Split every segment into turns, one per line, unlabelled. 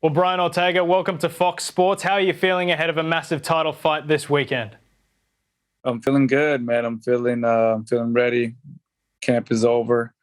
Well, Brian Ortega, welcome to Fox Sports. How are you feeling ahead of a massive title fight this weekend?
I'm feeling good, man. I'm feeling ready. Camp is over.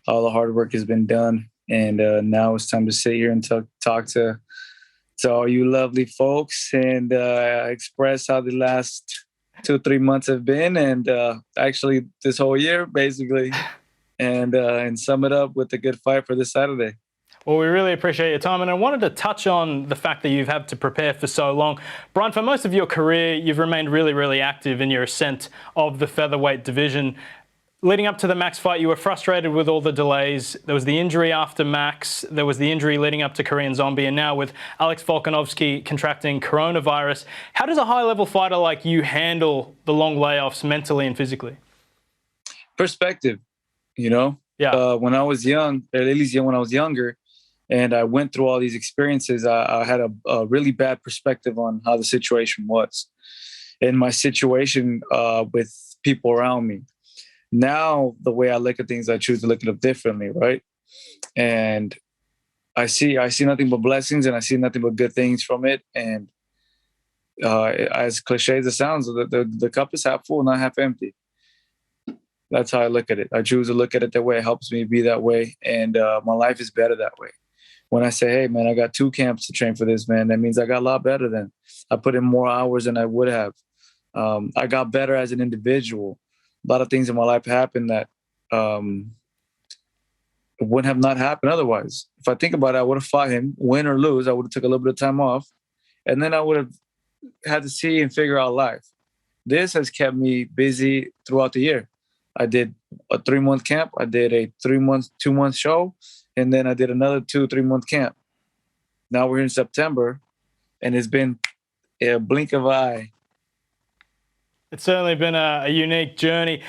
All the hard work has been done, and now it's time to sit here and talk to all you lovely folks and express how the last 2-3 months have been, and actually this whole year, basically, and sum it up with a good fight for this Saturday.
Well, we really appreciate your time, and I wanted to touch on the fact that you've had to prepare for so long. Brian, for most of your career, you've remained really, really active in your ascent of the featherweight division. Leading up to the Max fight, you were frustrated with all the delays. There was the injury after Max. There was the injury leading up to Korean Zombie. And now with Alex Volkanovski contracting coronavirus, how does a high-level fighter like you handle the long layoffs mentally and physically?
Perspective, you know?
Yeah.
When I was young, or at least when I was younger, and I went through all these experiences, I had a really bad perspective on how the situation was and my situation with people around me. Now, the way I look at things, I choose to look at them differently, right? And I see nothing but blessings, and I see nothing but good things from it. And as cliche as it sounds, the cup is half full, not half empty. That's how I look at it. I choose to look at it that way. It helps me be that way, and my life is better that way. When I say, hey, man, I got 2 camps to train for this, man, that means I got a lot better then. I put in more hours than I would have. I got better as an individual. A lot of things in my life happened that would have not happened otherwise. If I think about it, I would have fought him, win or lose. I would have took a little bit of time off, and then I would have had to see and figure out life. This has kept me busy throughout the year. I did a 3-month camp. I did a 2-month show. And then I did another 2-3 month camp. Now we're in September, and it's been a blink of an eye.
It's certainly been a unique journey.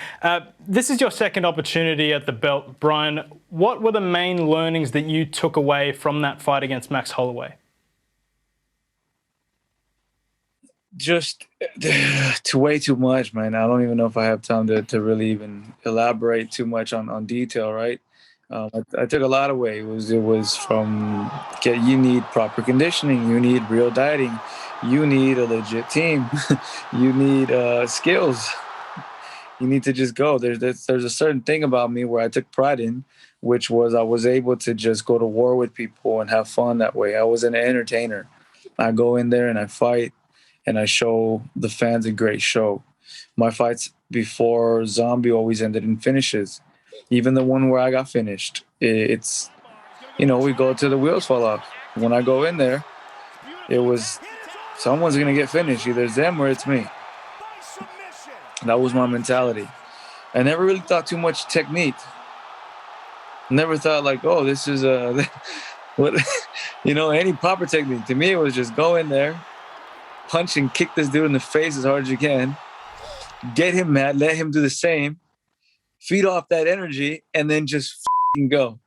This is your second opportunity at the belt, Brian. What were the main learnings that you took away from that fight against Max Holloway?
Just way too much, man. I don't even know if I have time to really even elaborate too much on detail, right? I took a lot away. It was from you need proper conditioning, you need real dieting, you need a legit team, you need skills. You need to just go. There's a certain thing about me where I took pride in, which was I was able to just go to war with people and have fun that way. I was an entertainer. I go in there and I fight, and I show the fans a great show. My fights before Zombie always ended in finishes. Even the one where I got finished, it's, we go till the wheels fall off. When I go in there, it was someone's going to get finished. Either it's them or it's me. That was my mentality. I never really thought too much technique. Never thought like, oh, this is any proper technique. To me, it was just go in there, punch and kick this dude in the face as hard as you can, get him mad, let him do the same, feed off that energy, and then just go.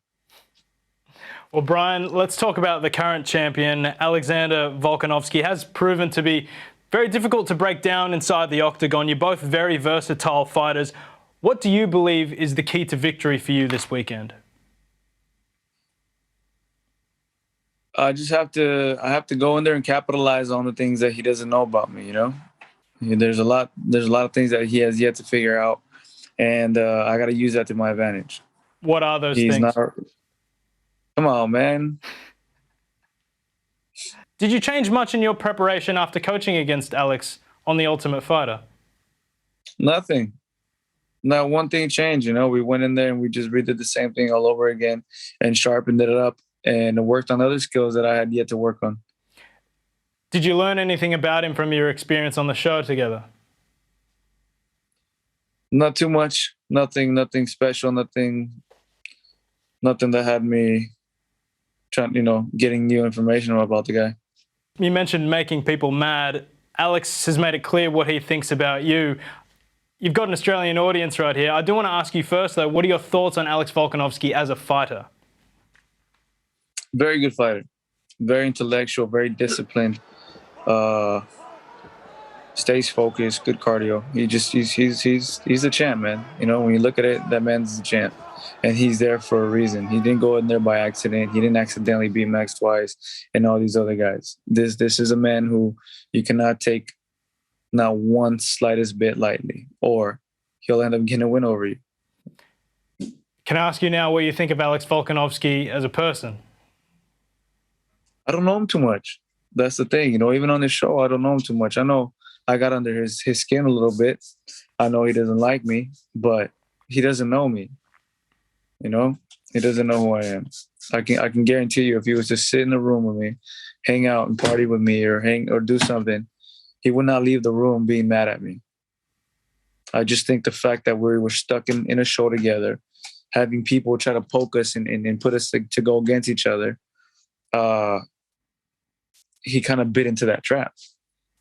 Well, Brian, let's talk about the current champion. Alexander Volkanovski has proven to be very difficult to break down inside the octagon. You're both very versatile fighters. What do you believe is the key to victory for you this weekend?
I have to go in there and capitalize on the things that he doesn't know about me, There's a lot of things that he has yet to figure out. And I got to use that to my advantage.
What are those things?
Come on, man.
Did you change much in your preparation after coaching against Alex on The Ultimate Fighter?
Nothing. Not one thing changed. We went in there and we just redid the same thing all over again and sharpened it up and worked on other skills that I had yet to work on.
Did you learn anything about him from your experience on the show together?
Not too much. Nothing special. Nothing that had me getting new information about the guy.
You mentioned making people mad. Alex has made it clear what he thinks about you. You've got an Australian audience right here. I do want to ask you first, though, what are your thoughts on Alex Volkanovski as a fighter?
Very good fighter. Very intellectual, very disciplined. Stays focused, good cardio. He's the champ, man. When you look at it, that man's the champ. and he's there for a reason. He didn't go in there by accident. He didn't accidentally beat Max twice and all these other guys. This is a man who you cannot take not one slightest bit lightly, or he'll end up getting a win over you.
Can I ask you now what you think of Alex Volkanovski as a person?
I don't know him too much. That's the thing, even on this show, I don't know him too much. I know I got under his skin a little bit. I know he doesn't like me, but he doesn't know me. He doesn't know who I am. I can guarantee you, if he was to sit in a room with me, hang out and party with me, or do something, he would not leave the room being mad at me. I just think the fact that we were stuck in a show together, having people try to poke us and put us to go against each other, he kind of bit into that trap.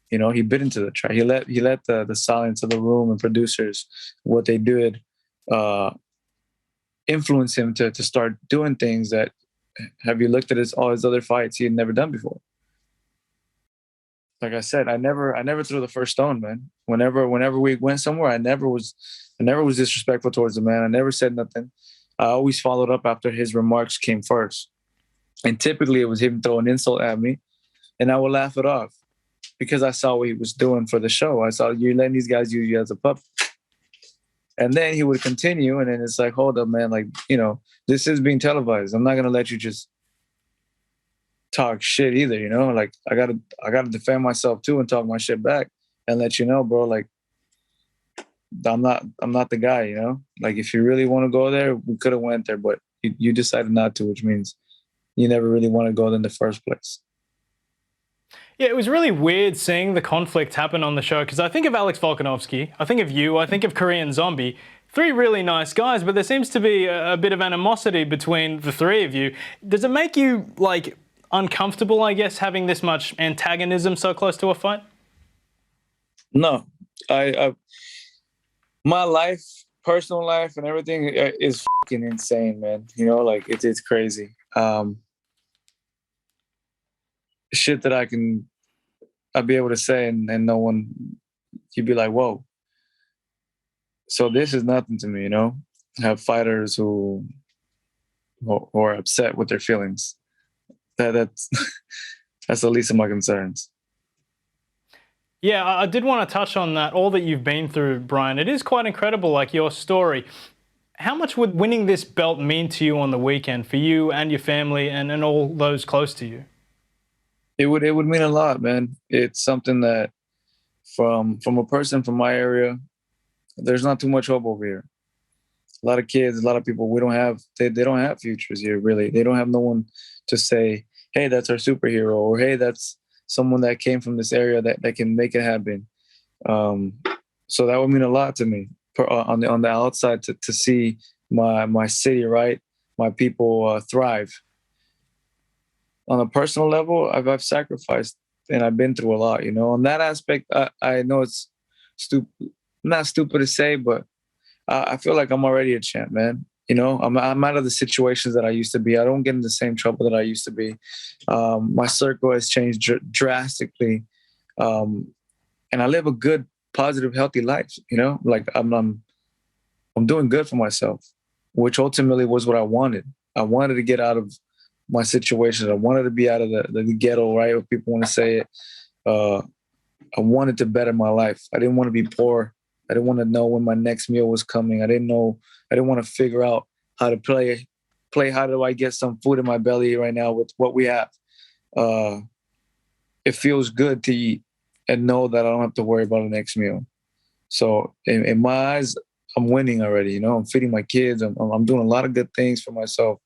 He bit into the trap. He let the silence of the room and producers, what they did, influence him to start doing things that, have you looked at all his other fights, he had never done before. Like I said, I never threw the first stone, man. Whenever we went somewhere, I never was disrespectful towards the man. I never said nothing. I always followed up after his remarks came first. And typically it was him throwing an insult at me, and I would laugh it off because I saw what he was doing for the show. I saw, you're letting these guys use you as a puppet. And then he would continue, and then it's like, hold up, man. Like, this is being televised. I'm not going to let you just talk shit either, Like, I gotta defend myself too and talk my shit back and let you know, bro, like, I'm not the guy, Like, if you really want to go there, we could have went there, but you decided not to, which means you never really want to go there in the first place.
Yeah, it was really weird seeing the conflict happen on the show, because I think of Alex Volkanovski, I think of you, I think of Korean Zombie, three really nice guys, but there seems to be a bit of animosity between the three of you. Does it make you, like, uncomfortable, I guess, having this much antagonism so close to a fight? No.
My life, personal life and everything is fucking insane, man. Like, it's crazy. Shit that I'd be able to say and no one, you'd be like, whoa. So this is nothing to me, I have fighters who are upset with their feelings. That's the least of my concerns.
Yeah, I did want to touch on that, all that you've been through, Brian. It is quite incredible, like your story. How much would winning this belt mean to you on the weekend, for you and your family and all those close to you?
It would mean a lot, man. It's something that from a person from my area, there's not too much hope over here. A lot of kids, a lot of people, they don't have futures here, really. They don't have no one to say, hey, that's our superhero, or hey, that's someone that came from this area that can make it happen. So that would mean a lot to me on the outside to see my city, right? My people thrive. On a personal level, I've sacrificed and I've been through a lot, On that aspect, I know it's not stupid to say, but I feel like I'm already a champ, man. I'm out of the situations that I used to be. I don't get in the same trouble that I used to be. My circle has changed drastically, and I live a good, positive, healthy life. Like I'm doing good for myself, which ultimately was what I wanted. I wanted to get out of my situation. I wanted to be out of the ghetto, right? If people want to say it. I wanted to better my life. I didn't want to be poor. I didn't want to know when my next meal was coming. I didn't want to figure out how to play. How do I get some food in my belly right now with what we have? It feels good to eat and know that I don't have to worry about the next meal. So in my eyes, I'm winning already. I'm feeding my kids. I'm doing a lot of good things for myself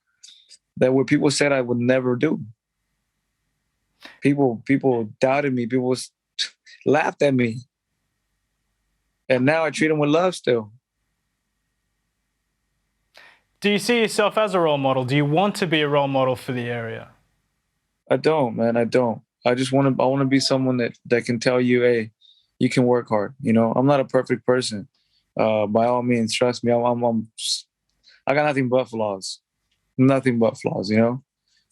that what people said I would never do. People doubted me. People laughed at me. And now I treat them with love still.
Do you see yourself as a role model? Do you want to be a role model for the area?
I don't, man. I don't. I want to be someone that can tell you, hey, you can work hard. I'm not a perfect person. By all means, trust me. I got nothing but flaws. Nothing but flaws,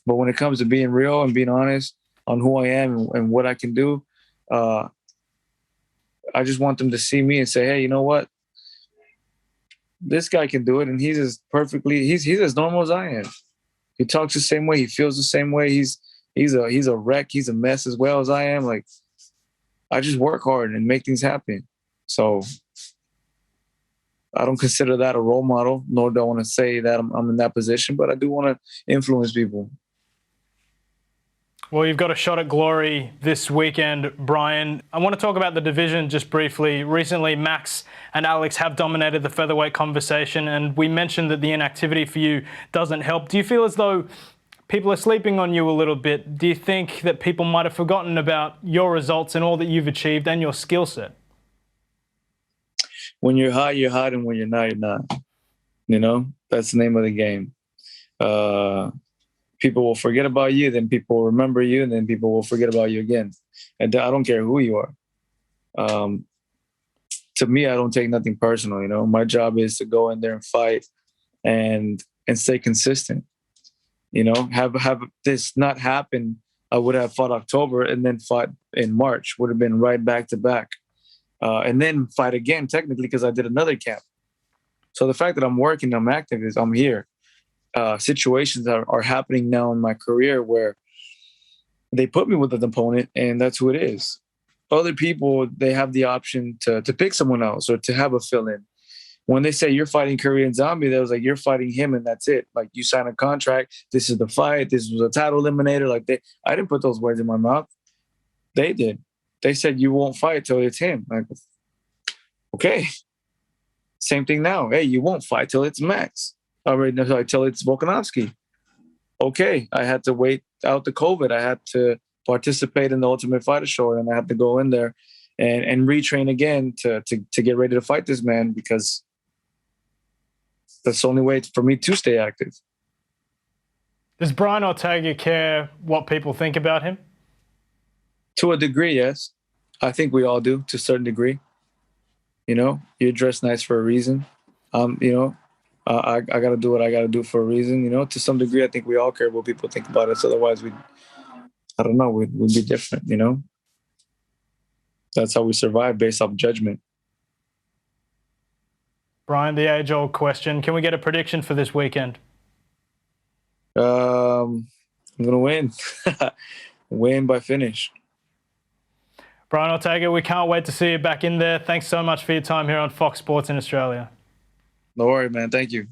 But when it comes to being real and being honest on who I am and what I can do, I just want them to see me and say, hey, you know what? this guy can do it, and he's as normal as I am. He talks the same way, he feels the same way. He's a wreck, he's a mess as well as I am. Like, I just work hard and make things happen. So I don't consider that a role model, nor do I want to say that I'm in that position, but I do want to influence people.
Well, you've got a shot at glory this weekend, Brian. I want to talk about the division just briefly. Recently, Max and Alex have dominated the featherweight conversation, and we mentioned that the inactivity for you doesn't help. Do you feel as though people are sleeping on you a little bit? Do you think that people might have forgotten about your results and all that you've achieved and your skill set?
When you're hot, and when you're not. You know, that's the name of the game. People will forget about you, then people will remember you, and then people will forget about you again. And I don't care who you are. To me, I don't take nothing personal. You know, my job is to go in there and fight and stay consistent. You know, have this not happen, I would have fought October and then fought in March. Would have been right back to back. And then fight again, technically, because I did another camp. So the fact that I'm working, I'm active, is I'm here. Situations are happening now in my career where they put me with an opponent, and that's who it is. Other people, they have the option to pick someone else or to have a fill-in. When they say you're fighting Korean Zombie, they was like, you're fighting him and that's it. Like, you sign a contract, this is the fight, this was a title eliminator. Like, I didn't put those words in my mouth. They did. They said you won't fight till it's him. Like, okay. Same thing now. Hey, you won't fight till it's Max. Till it's Volkanovski. Okay, I had to wait out the COVID. I had to participate in the Ultimate Fighter Show, and I had to go in there and retrain again to get ready to fight this man, because that's the only way for me to stay active.
Does Brian Ortega care what people think about him?
To a degree, yes. I think we all do, to a certain degree. You know, you're dressed nice for a reason. You know, I got to do what I got to do for a reason. You know, to some degree, I think we all care what people think about us. Otherwise, we'd be different, you know? That's how we survive, based off judgment.
Brian, the age-old question. Can we get a prediction for this weekend?
I'm going to win. Win by finish.
Brian Ortega, we can't wait to see you back in there. Thanks so much for your time here on Fox Sports in Australia.
No worry, man. Thank you.